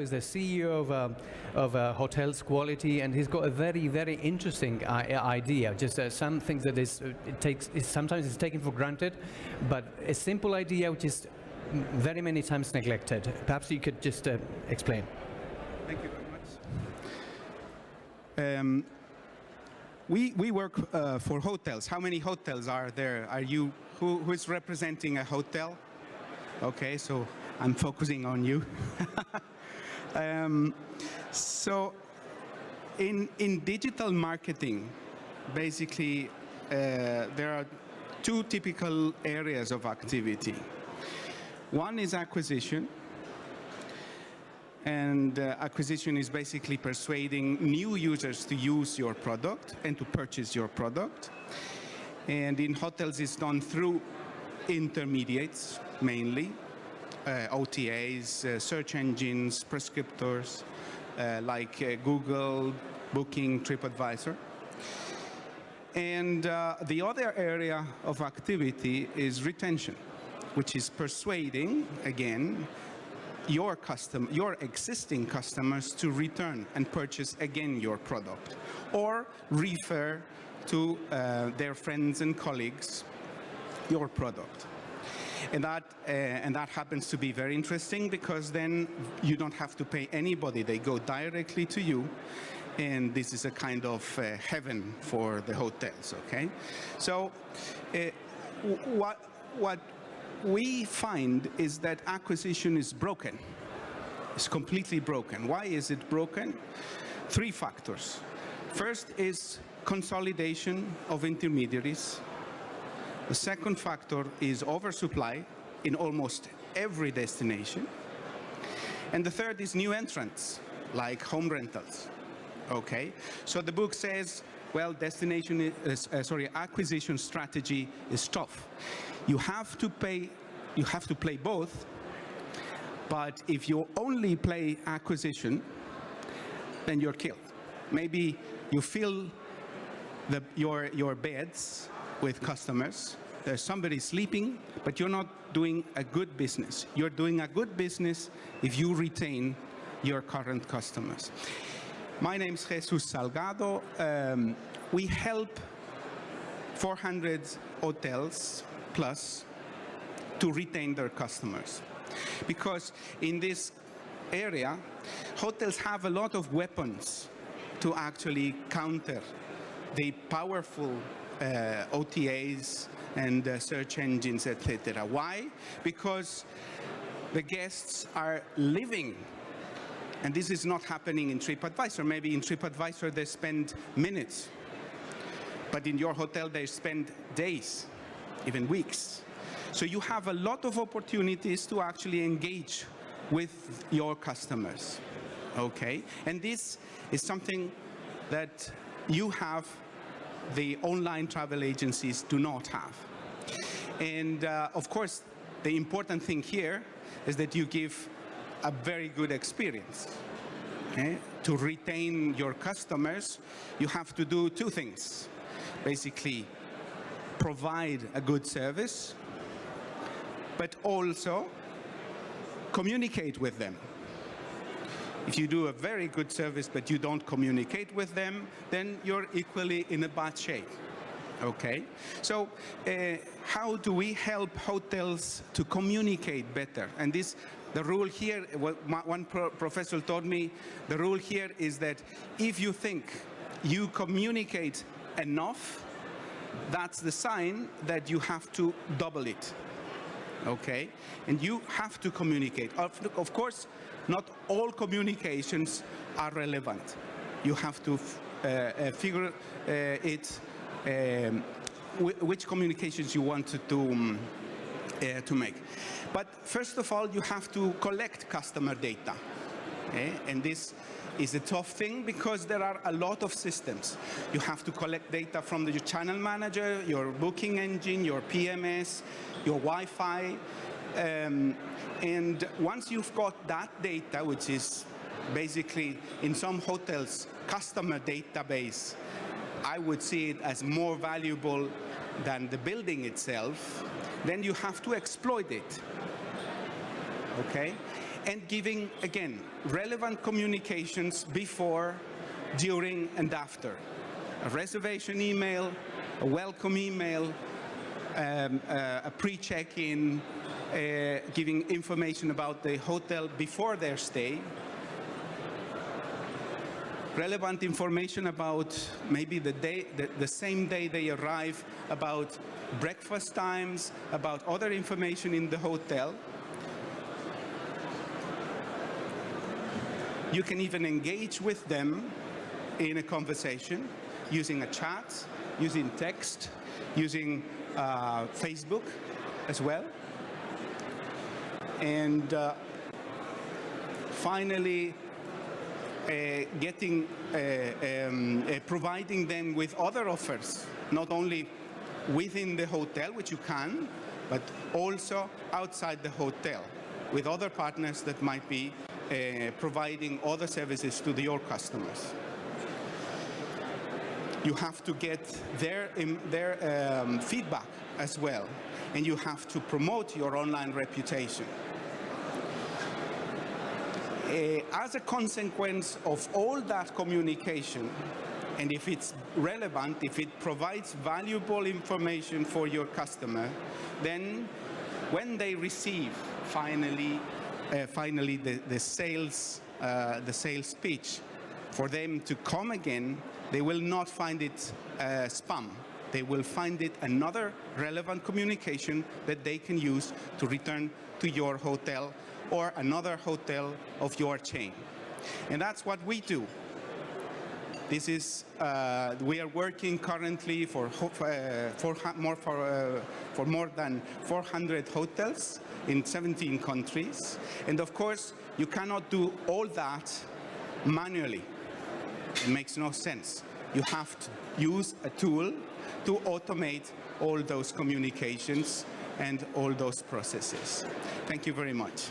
Salgado is the CEO of Hotels Quality, and he's got a very, very interesting idea. Just some things that sometimes it's taken for granted, but a simple idea which is very many times neglected. Perhaps you could just explain. Thank you very much. We work for hotels. How many hotels are there? Are you who is representing a hotel? Okay, so I'm focusing on you. So in digital marketing, basically, there are two typical areas of activity. One is acquisition. And acquisition is basically persuading new users to use your product and to purchase your product. And in hotels, it's done through intermediates, mainly, OTAs, search engines, prescriptors, like Google, Booking, TripAdvisor. And the other area of activity is retention, which is persuading, again, your existing customers to return and purchase again your product, or refer to their friends and colleagues your product. And that happens to be very interesting, because then you don't have to pay anybody. They go directly to you, and this is a kind of heaven for the hotels, okay? So what we find is that acquisition is broken. It's completely broken. Why is it broken? Three factors. First is consolidation of intermediaries. The second factor is oversupply in almost every destination. And the third is new entrants, like home rentals. Okay? So the book says, well, acquisition strategy is tough. You have to play both, but if you only play acquisition, then you're killed. Maybe you fill your beds with customers. There's somebody sleeping, but you're not doing a good business. You're doing a good business if you retain your current customers. My name's Jesus Salgado. We help 400 hotels plus to retain their customers. Because in this area, hotels have a lot of weapons to actually counter the powerful OTAs and search engines, etc. Why? Because the guests are living. And this is not happening in TripAdvisor. Maybe in TripAdvisor they spend minutes. But in your hotel they spend days, even weeks. So you have a lot of opportunities to actually engage with your customers, okay? And this is something that you have, the online travel agencies do not have. And of course, the important thing here is that you give a very good experience. Okay? To retain your customers, you have to do two things. Basically, provide a good service, but also communicate with them. If you do a very good service, but you don't communicate with them, then you're equally in a bad shape. Okay? So how do we help hotels to communicate better? And the rule here, one professor told me, the rule here is that if you think you communicate enough, that's the sign that you have to double it. Okay? And you have to communicate. Of course, not all communications are relevant. You have to figure which communications you want to make. But first of all, you have to collect customer data. Okay? And this is a tough thing because there are a lot of systems. You have to collect data from your channel manager, your booking engine, your PMS, your Wi-Fi. And once you've got that data, which is basically in some hotels customer database, I would see it as more valuable than the building itself, then you have to exploit it. Okay? and giving, again, relevant communications before, during, and after. A reservation email, a welcome email, a pre-check-in, giving information about the hotel before their stay, relevant information about maybe the same day they arrive, about breakfast times, about other information in the hotel. You can even engage with them in a conversation using a chat, using text, using Facebook as well. And finally, providing them with other offers, not only within the hotel, which you can, but also outside the hotel, with other partners that might be providing other services to your customers. You have to get their feedback as well, and you have to promote your online reputation. As a consequence of all that communication, and if it's relevant, if it provides valuable information for your customer, then when they receive finally the sales pitch, for them to come again, they will not find it spam. They will find it another relevant communication that they can use to return to your hotel or another hotel of your chain. And that's what we do. This is, we are working currently for more than 400 hotels in 17 countries. And of course, you cannot do all that manually. It makes no sense. You have to use a tool to automate all those communications and all those processes. Thank you very much.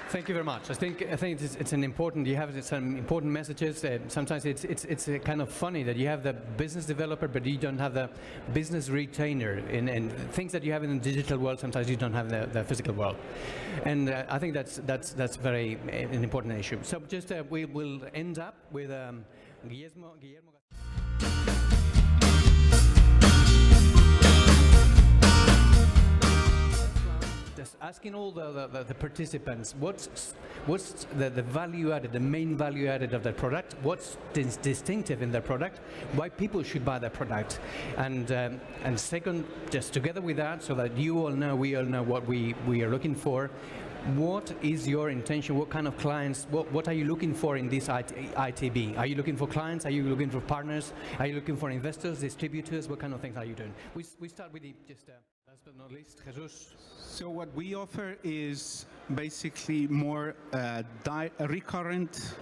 Thank you very much. I think it's an important. You have some important messages. Sometimes it's kind of funny that you have the business developer, but you don't have the business retainer. And things that you have in the digital world, sometimes you don't have the physical world. And I think that's very an important issue. So just we will end up with Guillermo. Just asking all the participants, what's the value added, the main value added of the product? What's distinctive in the product? Why people should buy that product? And second, just together with that, so that you all know, we all know what we are looking for. What is your intention? What kind of clients? What are you looking for in this ITB? Are you looking for clients? Are you looking for partners? Are you looking for investors, distributors? What kind of things are you doing? We start with just last but not least, Jesus. So what we offer is basically more recurrent,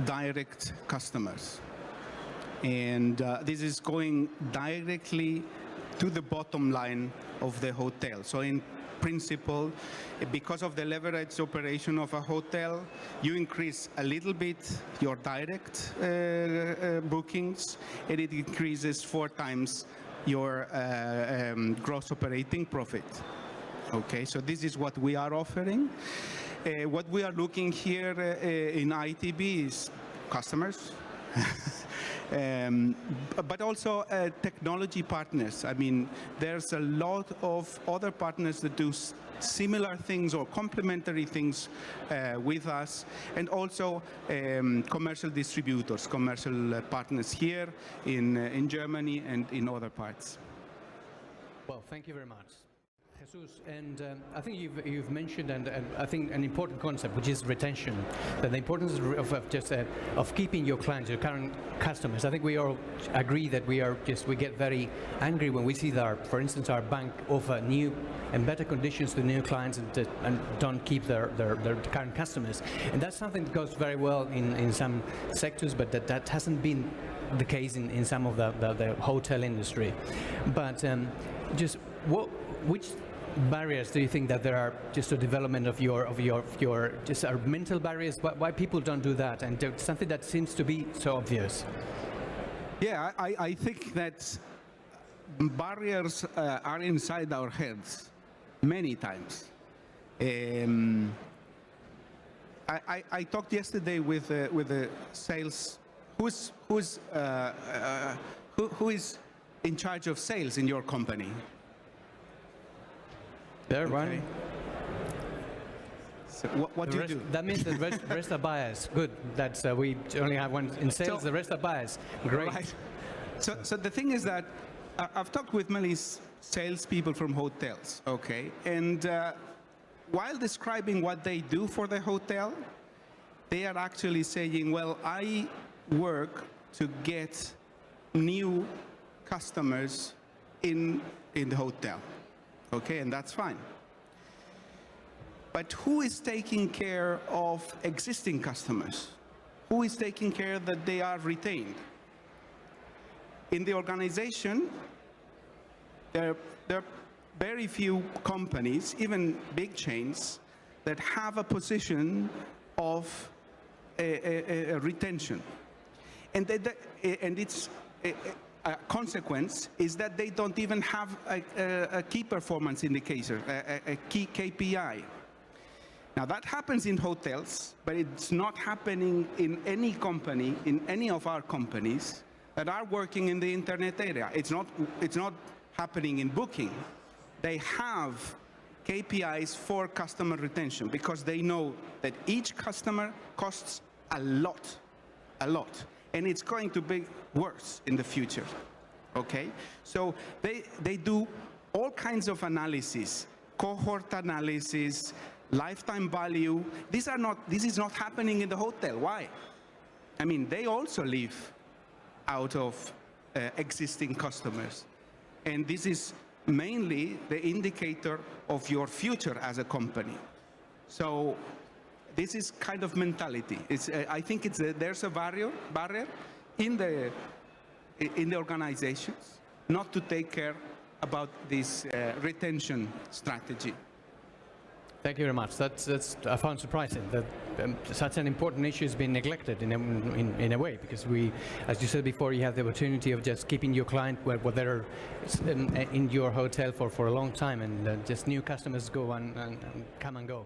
direct customers. And this is going directly to the bottom line of the hotel. So in principle, because of the leveraged operation of a hotel, you increase a little bit your direct bookings, and it increases 4 times your gross operating profit. Okay, so this is what we are offering. What we are looking here in ITB is customers, but also technology partners. I mean, there's a lot of other partners that do similar things or complementary things with us, and also commercial distributors, commercial partners here in Germany and in other parts. Well, thank you very much. Jesus, and I think you've mentioned, and I think an important concept, which is retention, that the importance of keeping your clients, your current customers. I think we all agree that we get very angry when we see that, for instance, our bank offer new and better conditions to new clients and don't keep their current customers. And that's something that goes very well in some sectors, but that hasn't been the case in some of the hotel industry. But which barriers do you think that there are just the development of your just our mental barriers? Why people don't do that, and something that seems to be so obvious? Yeah, I think that barriers are inside our heads. many times. I talked yesterday with the sales. Who is in charge of sales in your company? There, Okay. right? So what do you do? That means the rest are buyers. Good. That's we only have one in sales. So- The rest are buyers. Great. Right. So the thing is that I've talked with many salespeople from hotels, okay? And while describing what they do for the hotel, they are actually saying, well, I work to get new customers in the hotel, okay? And that's fine. But who is taking care of existing customers? Who is taking care that they are retained? In the organization, there are very few companies, even big chains, that have a position of a retention. And its a consequence is that they don't even have a key performance indicator, a key KPI. Now that happens in hotels, but it's not happening in any company, in any of our companies that are working in the internet area. It's not happening in booking. They have KPIs for customer retention because they know that each customer costs a lot, and it's going to be worse in the future, okay? So they do all kinds of analysis, cohort analysis, lifetime value. This is not happening in the hotel. Why? I mean, they also live out of existing customers. And this is mainly the indicator of your future as a company. So this is kind of mentality. I think there's a barrier in the organizations not to take care about this retention strategy. Thank you very much. That's I found surprising that such an important issue has been neglected in a way, because we, as you said before, you have the opportunity of just keeping your client where they're in your hotel for a long time, and just new customers go and come and go.